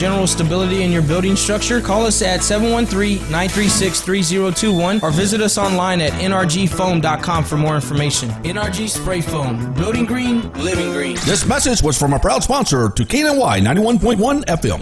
General stability in your building structure, call us at 713-936-3021 or visit us online at nrgfoam.com for more information. NRG Spray Foam, building green, living green. This message was from a proud sponsor to KNLY91.1 FM.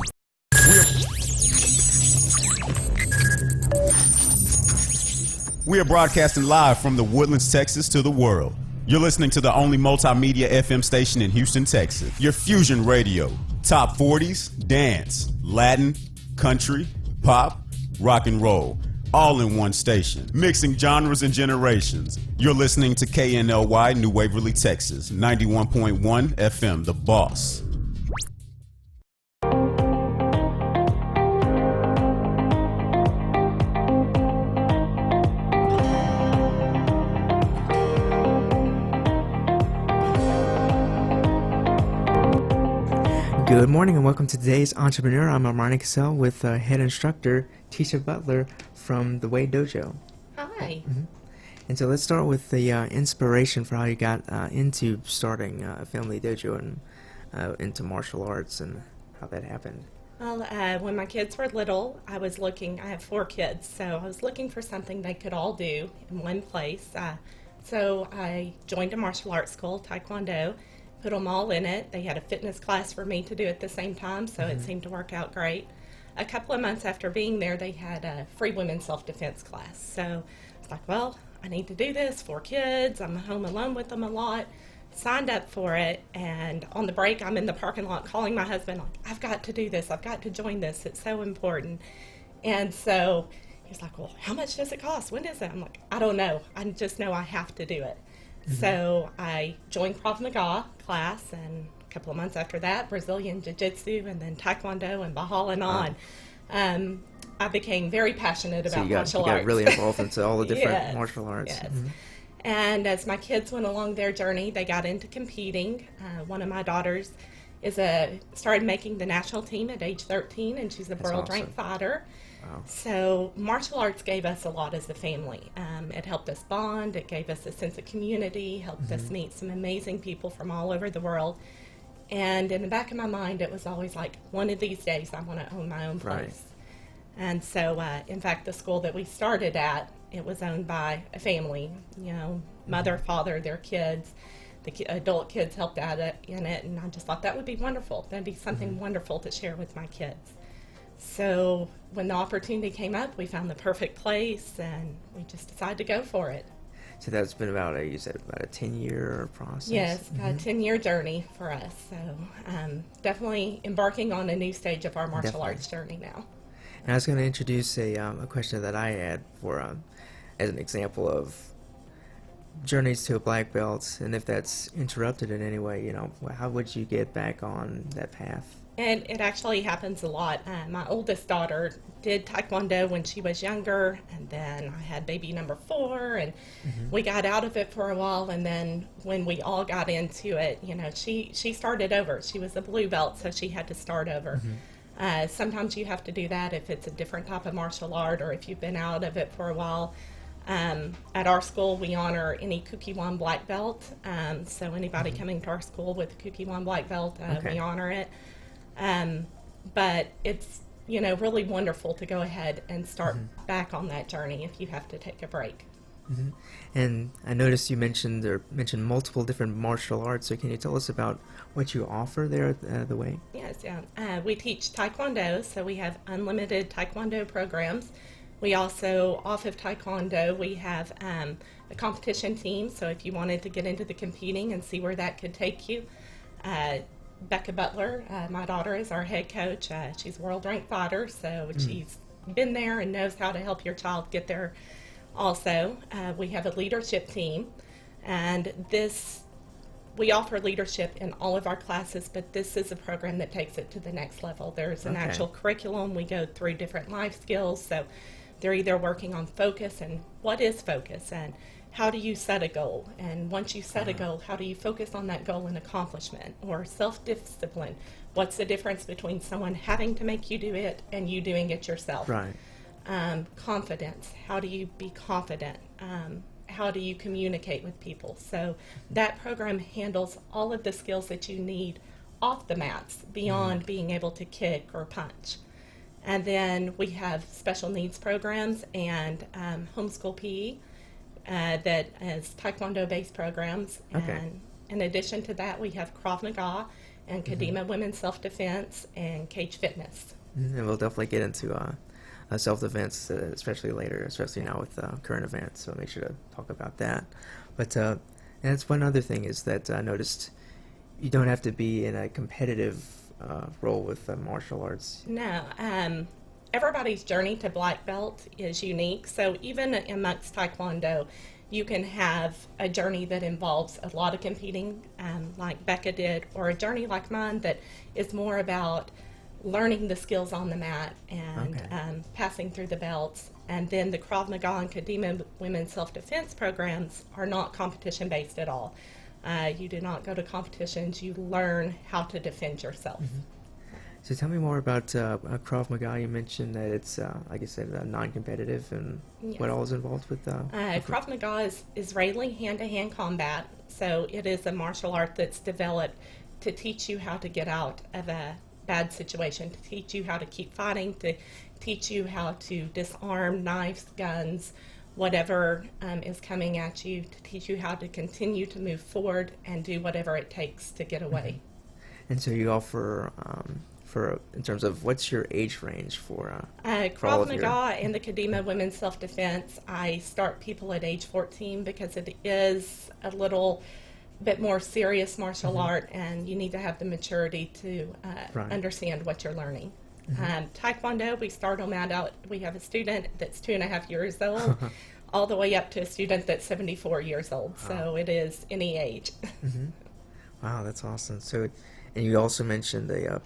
We are broadcasting live from the Woodlands, Texas to the world. You're listening to the only multimedia FM station in Houston, Texas. Your Fusion Radio. Top 40s, dance, Latin, country, pop, rock and roll. All in one station. Mixing genres and generations. You're listening to KNLY New Waverly, Texas. 91.1 FM, The Boss. Good morning and welcome to today's Entrepreneur. I'm Armani Cassell with head instructor Tisha Butler from the Way Dojo. Hi. Mm-hmm. And so let's start with the inspiration for how you got into starting a family dojo and into martial arts and how that happened. Well, when my kids were little, I have 4 kids, so I was looking for something they could all do in one place. So I joined a martial arts school, Taekwondo. Put them all in it. They had a fitness class for me to do at the same time, so it seemed to work out great. A couple of months after being there, they had a free women's self-defense class. So I was like, well, I need to do this. 4 kids. I'm home alone with them a lot. Signed up for it, and on the break, I'm in the parking lot calling my husband, like, I've got to do this. I've got to join this. It's so important. And so he's like, well, how much does it cost? When is it? I'm like, I don't know. I just know I have to do it. So I joined Krav Maga class, and a couple of months after that, Brazilian Jiu-Jitsu, and then Taekwondo, and Bahal and on. I became very passionate about martial arts. You got really involved into all the different Yes, martial arts. Yes. And as my kids went along their journey, they got into competing. One of my daughters started making the national team at age 13, and she's a world-ranked fighter. Wow. So martial arts gave us a lot as a family. It helped us bond. It gave us a sense of community, helped us meet some amazing people from all over the world. And in the back of my mind, it was always like, one of these days I want to own my own place. Right. And so, in fact, the school that we started at, it was owned by a family, mother, father, their kids. The adult kids helped out in it, and I just thought that would be wonderful. That'd be something wonderful to share with my kids. So when the opportunity came up, we found the perfect place, and we just decided to go for it. So that's been about a 10-year process? Yes, a 10-year journey for us. So definitely embarking on a new stage of our martial arts journey now. And I was going to introduce a question that I had for as an example of journeys to a black belt, and if that's interrupted in any way, how would you get back on that path? And it actually happens a lot. My oldest daughter did Taekwondo when she was younger, and then I had baby number 4, and we got out of it for a while, and then when we all got into it, she started over. She was a blue belt, so she had to start over. Sometimes you have to do that if it's a different type of martial art or if you've been out of it for a while. At our school, we honor any Kuki 1 black belt, so anybody coming to our school with a Kuki 1 black belt, we honor it. But it's, really wonderful to go ahead and start back on that journey if you have to take a break. And I noticed you mentioned multiple different martial arts, so can you tell us about what you offer there at the Way? Yes, we teach Taekwondo, so we have unlimited Taekwondo programs. We also, off of Taekwondo, we have a competition team, so if you wanted to get into the competing and see where that could take you, Becca Butler, my daughter, is our head coach. She's a world-ranked fighter, so she's been there and knows how to help your child get there. Also, we have a leadership team, and we offer leadership in all of our classes, but this is a program that takes it to the next level. There's an actual curriculum. We go through different life skills, so they're either working on focus and what is focus, and how do you set a goal? And once you set a goal, how do you focus on that goal and accomplishment? Or self-discipline. What's the difference between someone having to make you do it and you doing it yourself? Right. Confidence. How do you be confident? How do you communicate with people? So that program handles all of the skills that you need off the mats beyond being able to kick or punch. And then we have special needs programs and homeschool PE that is Taekwondo-based programs. Okay. And in addition to that, we have Krav Maga and Kadima Women's Self-Defense and Cage Fitness. And we'll definitely get into self-defense, especially later, especially now with current events. So make sure to talk about that. But and that's one other thing is that I noticed you don't have to be in a competitive role with martial arts. No, everybody's journey to black belt is unique. So even amongst Taekwondo, you can have a journey that involves a lot of competing, like Becca did, or a journey like mine that is more about learning the skills on the mat and Okay. passing through the belts. And then the Krav Maga and Kadima Women's Self-Defense programs are not competition-based at all. You do not go to competitions. You learn how to defend yourself. So tell me more about Krav Maga. You mentioned that it's, like I said, non-competitive, and Yes. what all is involved with Krav Maga is Israeli hand-to-hand combat. So it is a martial art that's developed to teach you how to get out of a bad situation, to teach you how to keep fighting, to teach you how to disarm knives, guns, whatever is coming at you, to teach you how to continue to move forward and do whatever it takes to get away. And so you offer, in terms of what's your age range for all Krav of your- Maga and the Kadima Women's Self-Defense, I start people at age 14 because it is a little bit more serious martial art, and you need to have the maturity to Right. understand what you're learning. Taekwondo, we start them out. We have a student that's 2.5 years old, all the way up to a student that's 74 years old. So it is any age. Wow, that's awesome. So, and you also mentioned the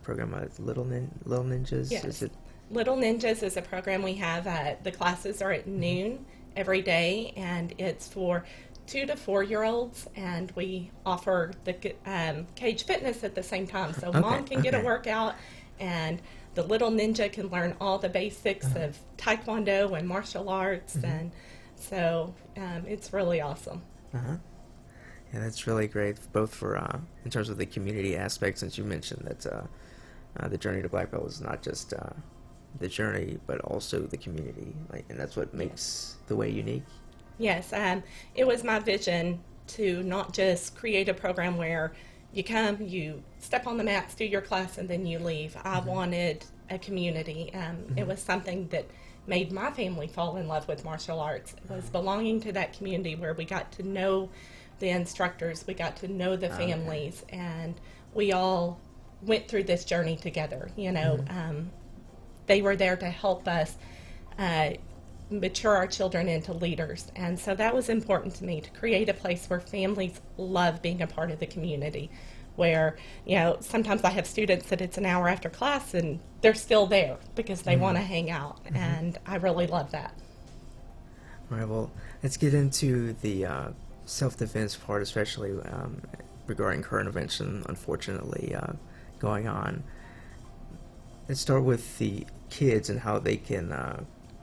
program Little Ninjas. Yes. Is it? Little Ninjas is a program we have. The classes are at noon every day, and it's for 2 to 4-year-olds, and we offer the Cage Fitness at the same time. So mom can get a okay. workout, and the little ninja can learn all the basics of Taekwondo and martial arts, and so it's really awesome. Yeah, that's really great, both for in terms of the community aspect, since you mentioned that the journey to black belt is not just the journey, but also the community, and that's what makes the way unique. Yes, it was my vision to not just create a program where you come, you step on the mats, do your class, and then you leave. I wanted a community. It was something that made my family fall in love with martial arts. It was belonging to that community where we got to know the instructors, we got to know the families, and we all went through this journey together. You know, they were there to help us mature our children into leaders, and so that was important to me, to create a place where families love being a part of the community, where, you know, sometimes I have students that it's an hour after class and they're still there because they want to hang out, and I really love that. All right, well, let's get into the self-defense part, especially regarding current events, unfortunately, going on. Let's start with the kids and how they can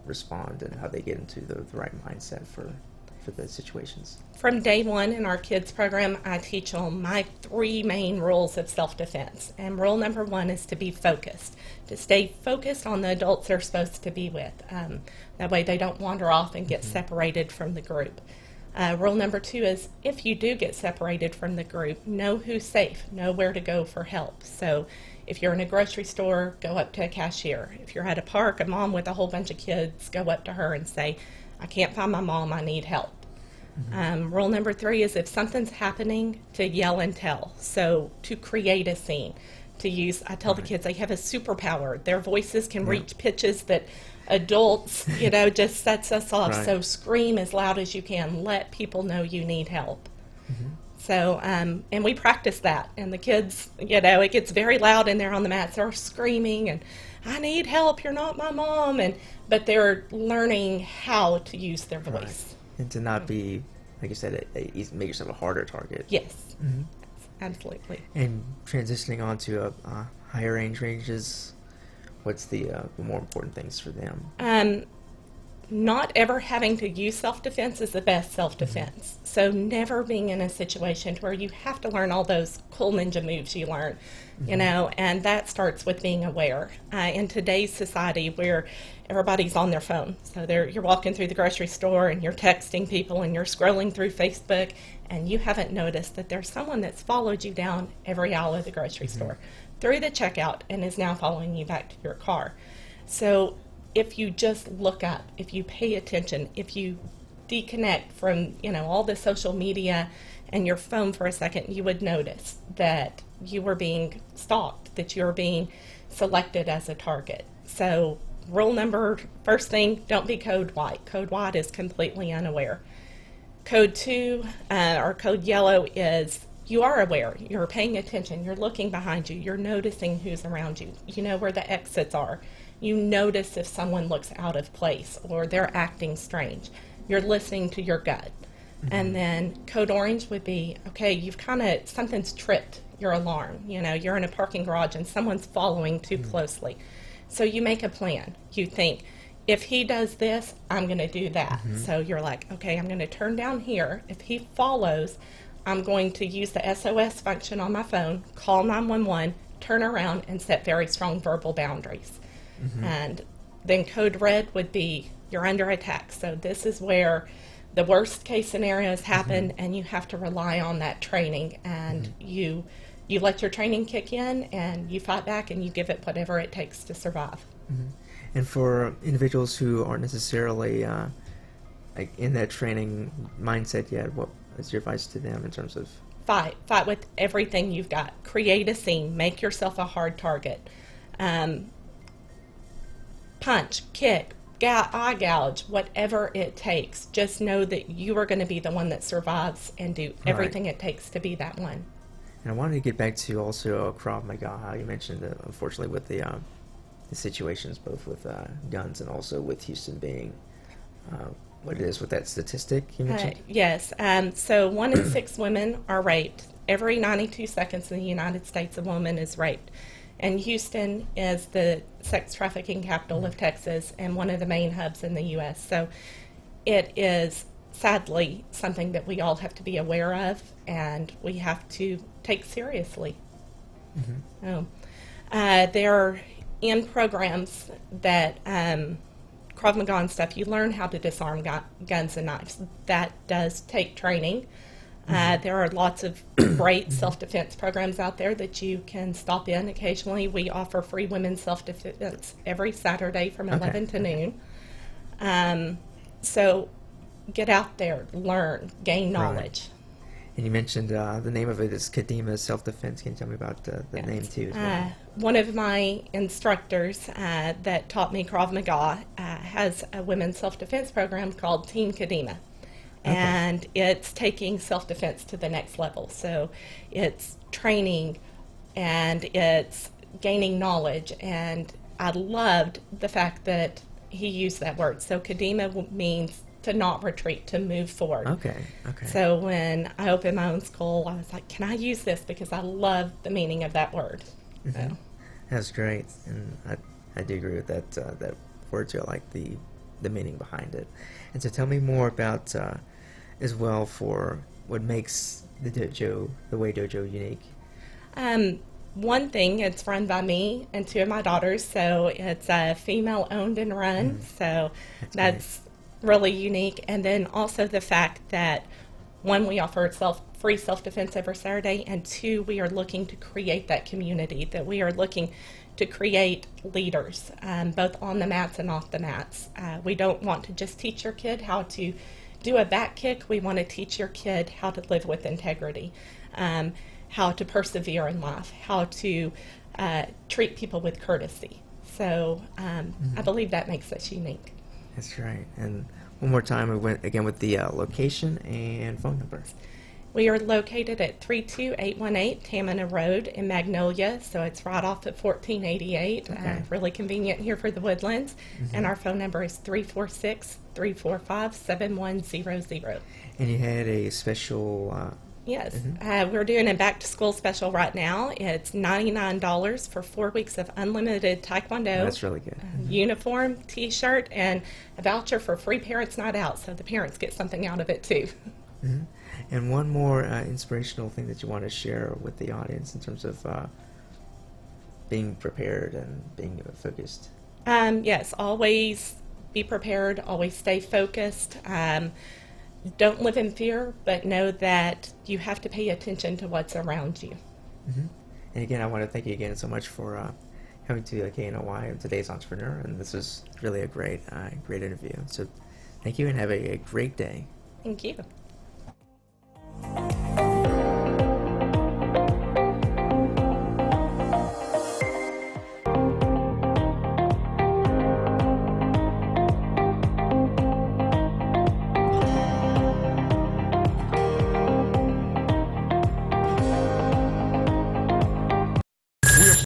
respond and how they get into the right mindset for the situations. From day one in our kids program, I teach them my 3 main rules of self-defense. And rule number 1 is to be focused, to stay focused on the adults they're supposed to be with. That way they don't wander off and get separated from the group. Rule number 2 is, if you do get separated from the group, know who's safe, know where to go for help. So if you're in a grocery store, go up to a cashier. If you're at a park, a mom with a whole bunch of kids, go up to her and say, I can't find my mom, I need help. Rule number 3 is, if something's happening, to yell and tell. So to create a scene, to use, I tell the kids they have a superpower. Their voices can reach pitches that adults, you know, just sets us off. Right. So scream as loud as you can. Let people know you need help. So, and we practice that. And the kids, you know, it gets very loud and they're on the mats. They're screaming and, I need help, you're not my mom. But they're learning how to use their voice. Right. And to not be, like you said, make yourself a harder target. Yes, absolutely. And transitioning on to higher age ranges, what's the more important things for them? not ever having to use self-defense is the best self-defense. So never being in a situation where you have to learn all those cool ninja moves you learn, you know, and that starts with being aware. In today's society where everybody's on their phone, so you're walking through the grocery store and you're texting people and you're scrolling through Facebook and you haven't noticed that there's someone that's followed you down every aisle of the grocery store through the checkout and is now following you back to your car. So if you just look up, if you pay attention, if you disconnect from, you know, all the social media and your phone for a second, you would notice that you were being stalked, that you were being selected as a target. So first thing, don't be code white. Code white is completely unaware. Code 2 or code yellow is you are aware, you're paying attention, you're looking behind you, you're noticing who's around you, you know where the exits are. You notice if someone looks out of place or they're acting strange. You're listening to your gut. And then code orange would be, okay, something's tripped your alarm. You know, you're in a parking garage and someone's following too closely. So you make a plan. You think, if he does this, I'm going to do that. So you're like, okay, I'm going to turn down here. If he follows, I'm going to use the SOS function on my phone, call 911, turn around, and set very strong verbal boundaries. And then code red would be you're under attack. So this is where the worst case scenarios happen and you have to rely on that training, and you let your training kick in and you fight back and you give it whatever it takes to survive. And for individuals who aren't necessarily like in that training mindset yet, what is your advice to them in terms of? Fight with everything you've got. Create a scene. Make yourself a hard target. Punch, kick, eye gouge, whatever it takes. Just know that you are going to be the one that survives and do everything it takes to be that one. And I wanted to get back to also Krav Maga, how you mentioned, unfortunately, with the situations, both with guns and also with Houston being what it is with that statistic you mentioned. Yes. So 1 in 6 women are raped. Every 92 seconds in the United States, a woman is raped. And Houston is the sex trafficking capital of Texas and one of the main hubs in the U.S. So it is sadly something that we all have to be aware of and we have to take seriously. There are in programs that Krav Maga and stuff, you learn how to disarm guns and knives. That does take training. There are lots of great self-defense programs out there that you can stop in occasionally. We offer free women's self-defense every Saturday from 11 to noon. So get out there, learn, gain knowledge. And you mentioned the name of it is Kadima Self-Defense. Can you tell me about the name too as well? One of my instructors that taught me Krav Maga has a women's self-defense program called Team Kadima. And it's taking self-defense to the next level. So it's training and it's gaining knowledge. And I loved the fact that he used that word. So Kadima means to not retreat, to move forward. Okay. So when I opened my own school, I was like, can I use this? Because I love the meaning of that word. So. That's great. And I do agree with that word too. I like the meaning behind it. And so tell me more about as well for what makes the dojo, the Way Dojo, unique. One thing, it's run by me and 2 of my daughters, so it's female owned and run, so that's really unique. And then also the fact that 1, we offer free self-defense every Saturday, and 2, we are looking to create that community, that we are looking to create leaders, both on the mats and off the mats. We don't want to just teach your kid how to do a back kick. We want to teach your kid how to live with integrity, how to persevere in life, how to treat people with courtesy. So I believe that makes us unique. That's right. And one more time, we went again with the location and phone number. We are located at 32818 Tamina Road in Magnolia, so it's right off at 1488. Really convenient here for the Woodlands. And our phone number is 346-345-7100. And you had a special... Yes, we're doing a back-to-school special right now. It's $99 for 4 weeks of unlimited Taekwondo. That's really good. uniform, T-shirt, and a voucher for free parents' night out, so the parents get something out of it too. Mm-hmm. And one more inspirational thing that you want to share with the audience in terms of being prepared and being focused. Yes, always be prepared, always stay focused. Don't live in fear, but know that you have to pay attention to what's around you. Mm-hmm. And again, I want to thank you again so much for coming to KNLY and Today's Entrepreneur, and this was really a great interview. So thank you and have a great day. Thank you.